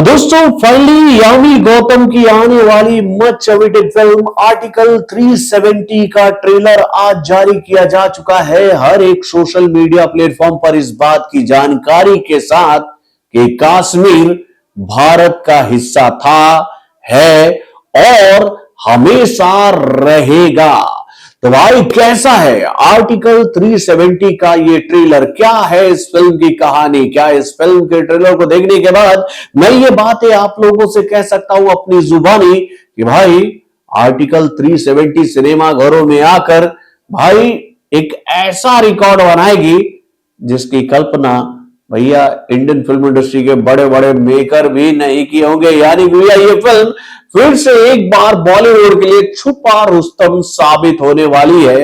तो दोस्तों फाइनली यामी गौतम की आने वाली मच अवेटेड फिल्म आर्टिकल 370 का ट्रेलर आज जारी किया जा चुका है। हर एक सोशल मीडिया प्लेटफॉर्म पर इस बात की जानकारी के साथ कि कश्मीर भारत का हिस्सा था, है और हमेशा रहेगा। तो भाई कैसा है आर्टिकल 370 का ये ट्रेलर, क्या है इस फिल्म की कहानी, क्या इस फिल्म के ट्रेलर को देखने के बाद मैं ये बातें आप लोगों से कह सकता हूं अपनी जुबानी कि भाई आर्टिकल 370 सिनेमा घरों में आकर भाई एक ऐसा रिकॉर्ड बनाएगी जिसकी कल्पना भैया इंडियन फिल्म इंडस्ट्री के बड़े बड़े मेकर भी नहीं किए होंगे। यानी भैया ये फिल्म फिर से एक बार बॉलीवुड के लिए छुपा रुस्तम साबित होने वाली है।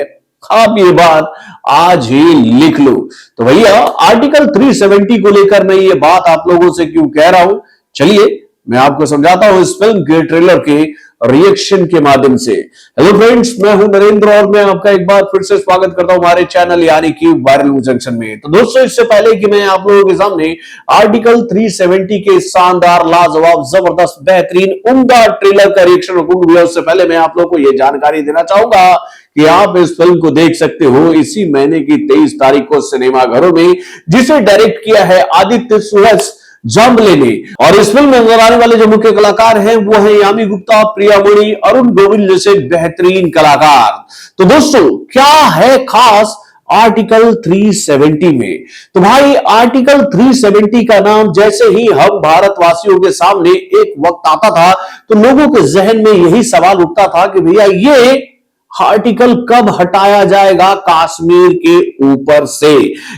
आप ये बात आज ही लिख लो। तो भैया आर्टिकल 370 को लेकर मैं ये बात आप लोगों से क्यों कह रहा हूं, चलिए मैं आपको समझाता हूं इस फिल्म के ट्रेलर के रिएक्शन के माध्यम से। हेलो फ्रेंड्स, मैं हूं नरेंद्र और मैं आपका एक बार फिर से स्वागत करता हूं हमारे चैनल यानी कि वायरल न्यूज जंक्शन में। तो दोस्तों इससे पहले कि मैं आप लोगों के सामने आर्टिकल 370 के शानदार, लाजवाब, जबरदस्त, बेहतरीन, उम्दा ट्रेलर का रिएक्शन रखूंगा, उससे पहले मैं आप लोगों को यह जानकारी देना चाहूंगा कि आप इस फिल्म को देख सकते हो इसी महीने की 23 तारीख को सिनेमाघरों में, जिसे डायरेक्ट किया है आदित्य सुरज जाम्बले ने। और इस फिल्म में नजर आने वाले जो मुख्य कलाकार हैं वो है यामी गुप्ता, प्रिया मणि, अरुण गोविल जैसे बेहतरीन कलाकार। तो दोस्तों क्या है खास आर्टिकल 370 में? तो भाई आर्टिकल 370 का नाम जैसे ही हम भारतवासियों के सामने एक वक्त आता था तो लोगों के जहन में यही सवाल उठता था कि भैया ये आर्टिकल कब हटाया जाएगा कश्मीर के ऊपर से।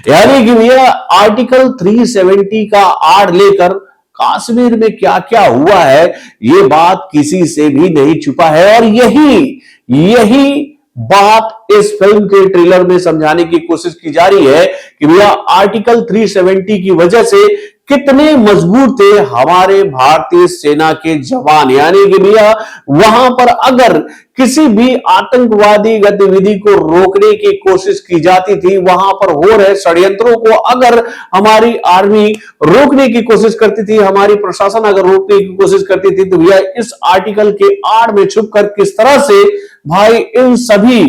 यानी कि भैया आर्टिकल 370 का आड़ लेकर कश्मीर में क्या क्या हुआ है ये बात किसी से भी नहीं छुपा है। और यही बात इस फिल्म के ट्रेलर में समझाने की कोशिश की जा रही है कि भैया आर्टिकल 370 की वजह से कितने मजबूत थे हमारे भारतीय सेना के जवान। यानी कि भैया वहां पर अगर किसी भी आतंकवादी गतिविधि को रोकने की कोशिश की जाती थी, वहां पर हो रहे षड्यंत्रों को अगर हमारी आर्मी रोकने की कोशिश करती थी, हमारी प्रशासन अगर रोकने की कोशिश करती थी, तो भैया इस आर्टिकल के आड़ में छुपकर किस तरह से भाई इन सभी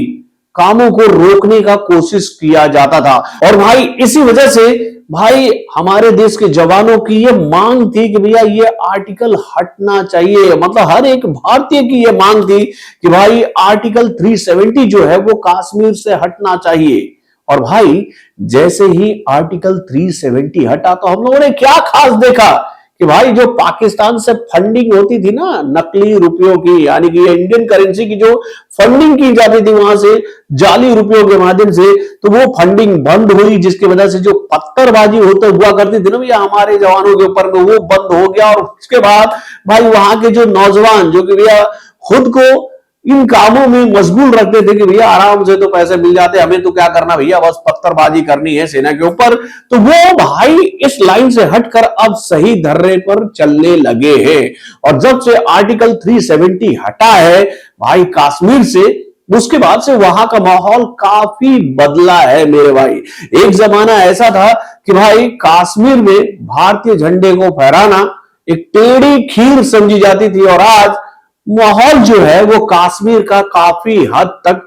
कामों को रोकने का कोशिश किया जाता था। और भाई इसी वजह से भाई हमारे देश के जवानों की यह मांग थी कि भैया ये आर्टिकल हटना चाहिए। मतलब हर एक भारतीय की यह मांग थी कि भाई आर्टिकल 370 जो है वो कश्मीर से हटना चाहिए। और भाई जैसे ही आर्टिकल 370 हटा तो हम लोगों ने क्या खास देखा कि भाई जो पाकिस्तान से फंडिंग होती थी ना नकली रुपयों की, यानी कि इंडियन करेंसी की जो फंडिंग की जाती थी वहां से जाली रुपयों के माध्यम से, तो वो फंडिंग बंद हुई, जिसकी वजह से जो पत्थरबाजी होते हुआ करती थी ना भैया हमारे जवानों के ऊपर में, वो बंद हो गया। और उसके बाद भाई वहां के जो नौजवान जो कि भैया खुद को इन कामों में मशगूल रखते थे कि भैया आराम से तो पैसे मिल जाते, हमें तो क्या करना भैया, बस पत्थरबाजी करनी है सेना के ऊपर, तो वो भाई इस लाइन से हटकर अब सही धर्रे पर चलने लगे हैं। और जब से आर्टिकल 370 हटा है भाई कश्मीर से, उसके बाद से वहां का माहौल काफी बदला है मेरे भाई। एक जमाना ऐसा था कि भाई कश्मीर में भारतीय झंडे को फहराना एक टेढ़ी खीर समझी जाती थी, और आज माहौल जो है वो कश्मीर का काफी हद तक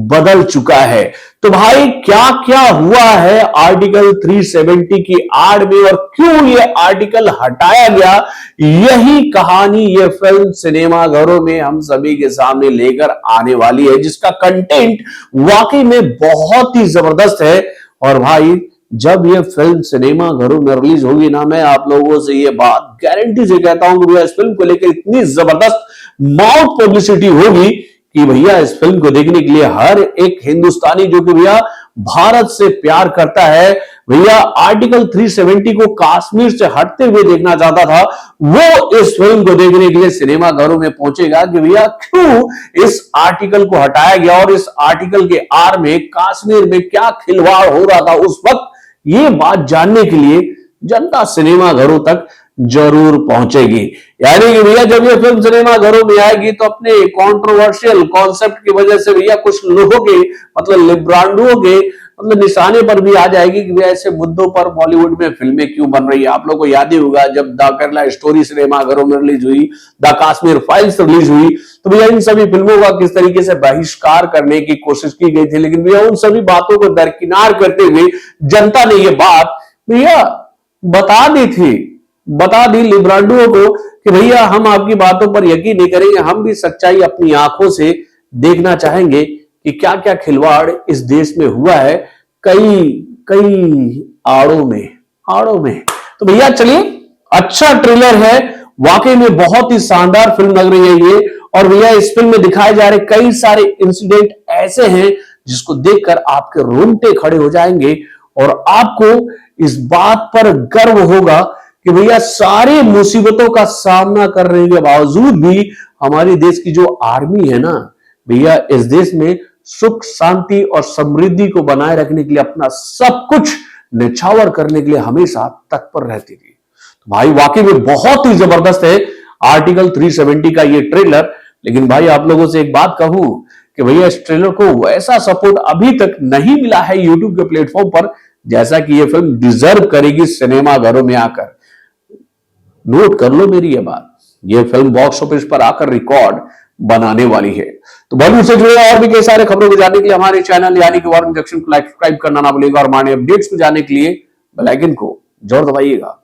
बदल चुका है। तो भाई क्या क्या हुआ है आर्टिकल 370 की आड़ में और क्यों ये आर्टिकल हटाया गया, यही कहानी ये फिल्म सिनेमाघरों में हम सभी के सामने लेकर आने वाली है, जिसका कंटेंट वाकई में बहुत ही जबरदस्त है। और भाई जब ये फिल्म सिनेमा घरों में रिलीज होगी ना, मैं आप लोगों से ये बात गारंटी से कहता हूं कि भैया इस फिल्म को लेकर इतनी जबरदस्त माउथ पब्लिसिटी होगी कि भैया इस फिल्म को देखने के लिए हर एक हिंदुस्तानी जो कि भैया भारत से प्यार करता है, भैया आर्टिकल 370 को कश्मीर से हटते हुए देखना चाहता था, वो इस फिल्म को देखने के लिए सिनेमा घरों में पहुंचेगा कि भैया क्यों इस आर्टिकल को हटाया गया और इस आर्टिकल के आड़ में कश्मीर में क्या खिलवाड़ हो रहा था उस वक्त। ये बात जानने के लिए जनता सिनेमा घरों तक जरूर पहुंचेगी। यानी कि भैया जब ये फिल्म सिनेमा घरों में आएगी तो अपने कंट्रोवर्शियल कॉन्सेप्ट की वजह से भैया कुछ लोगों के मतलब लिब्रांडुओं के मतलब निशाने पर भी आ जाएगी कि भैया ऐसे मुद्दों पर बॉलीवुड में फिल्में क्यों बन रही है। आप लोग को याद ही होगा जब द केरला स्टोरी सिनेमाघरों में रिलीज हुई, द काश्मीर फाइल्स रिलीज हुई, तो भैया इन सभी फिल्मों का किस तरीके से बहिष्कार करने की कोशिश की गई थी, लेकिन भैया उन सभी बातों को दरकिनार करते हुए जनता ने ये बात भैया बता दी थी, बता दी लिब्रांडुओं को कि भैया हम आपकी बातों पर यकीन नहीं करेंगे, हम भी सच्चाई अपनी आंखों से देखना चाहेंगे कि क्या क्या खिलवाड़ इस देश में हुआ है कई कई आड़ों में। तो भैया चलिए, अच्छा ट्रेलर है, वाकई में बहुत ही शानदार फिल्म लग रही है ये। और भैया इस फिल्म में दिखाए जा रहे कई सारे इंसिडेंट ऐसे हैं जिसको देखकर आपके रोंगटे खड़े हो जाएंगे और आपको इस बात पर गर्व होगा कि भैया सारी मुसीबतों का सामना करने के बावजूद भी हमारे देश की जो आर्मी है ना भैया, इस देश में सुख शांति और समृद्धि को बनाए रखने के लिए अपना सब कुछ निछावर करने के लिए हमेशा तत्पर रहती थी। तो भाई वाकई में बहुत ही जबरदस्त है आर्टिकल 370 का ये ट्रेलर। लेकिन भाई आप लोगों से एक बात कहूं कि भैया इस ट्रेलर को वैसा सपोर्ट अभी तक नहीं मिला है यूट्यूब के प्लेटफॉर्म पर जैसा कि ये फिल्म डिजर्व करेगी सिनेमाघरों में आकर। नोट कर लो मेरी ये बात, ये फिल्म बॉक्स ऑफिस पर आकर रिकॉर्ड बनाने वाली है। तो बॉलीवुड से जुड़े और भी कई सारे खबरों को जानने के लिए हमारे चैनल यानी कि वार्निंग जंक्शन को लाइक सब्सक्राइब करना ना भूलिएगा और हमारे अपडेट्स को जानने के लिए बेल आइकन को जरूर दबाइएगा।